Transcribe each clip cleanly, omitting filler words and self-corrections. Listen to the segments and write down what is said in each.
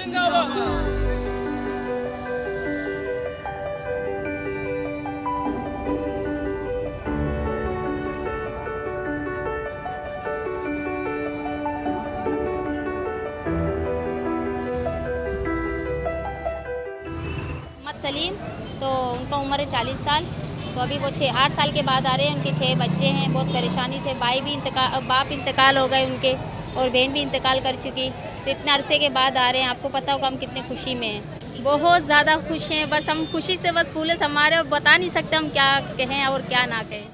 मोहम्मद सलीम, तो उनका उम्र है 40 साल। तो अभी वो 8 साल के बाद आ रहे हैं। उनके 6 बच्चे हैं, बहुत परेशानी थे। बाप इंतकाल हो गए उनके, और बहन भी इंतकाल कर चुकी। तो इतने अरसे के बाद आ रहे हैं। आपको पता होगा हम कितने खुशी में हैं, बहुत ज़्यादा खुश हैं। बस हम खुशी से बस फूले समारे, और बता नहीं सकते हम क्या कहें और क्या ना कहें।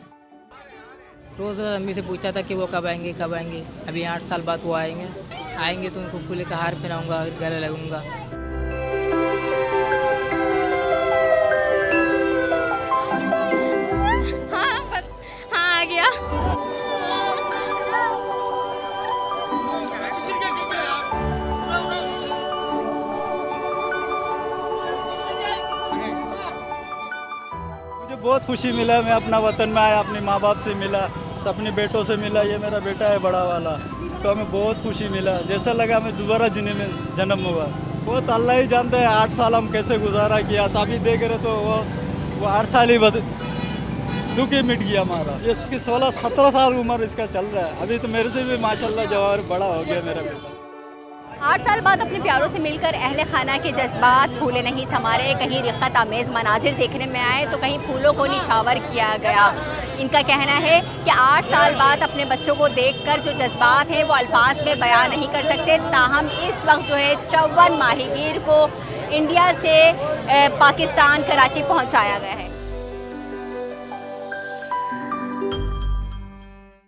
रोज़ अम्मी से पूछता था कि वो कब आएंगे कब आएंगे। अभी 8 साल बाद वो आएंगे तो उनको फूले का हार पहनाऊँगा और गले लगूँगा। हाँ, आ गया। मुझे बहुत खुशी मिला। मैं अपना वतन में आया, अपने माँ बाप से मिला, तो अपने बेटों से मिला। ये मेरा बेटा है बड़ा वाला, तो हमें बहुत खुशी मिला। जैसा लगा हमें दोबारा जीने में जन्म हुआ। बहुत अल्लाह ही जानते हैं 8 साल हम कैसे गुजारा किया। तो अभी देख रहे तो वो 8 साल ही दुख ही मिट गया हमारा। इसकी 16-17 साल उम्र इसका चल रहा है। अभी तो मेरे से भी माशाल्लाह जवान बड़ा हो गया मेरा बेटा। 8 साल बाद अपने प्यारों से मिलकर अहले खाना के जज्बात फूले नहीं समारे। कहीं रिक़्क़त आमेज़ मनाजिर देखने में आए तो कहीं फूलों को निछावर किया गया। इनका कहना है कि 8 साल बाद अपने बच्चों को देखकर जो जज्बात हैं वो अल्फाज में बयान नहीं कर सकते। ताहम इस वक्त जो है 54 माहीगीर को इंडिया से पाकिस्तान कराची पहुँचाया गया है।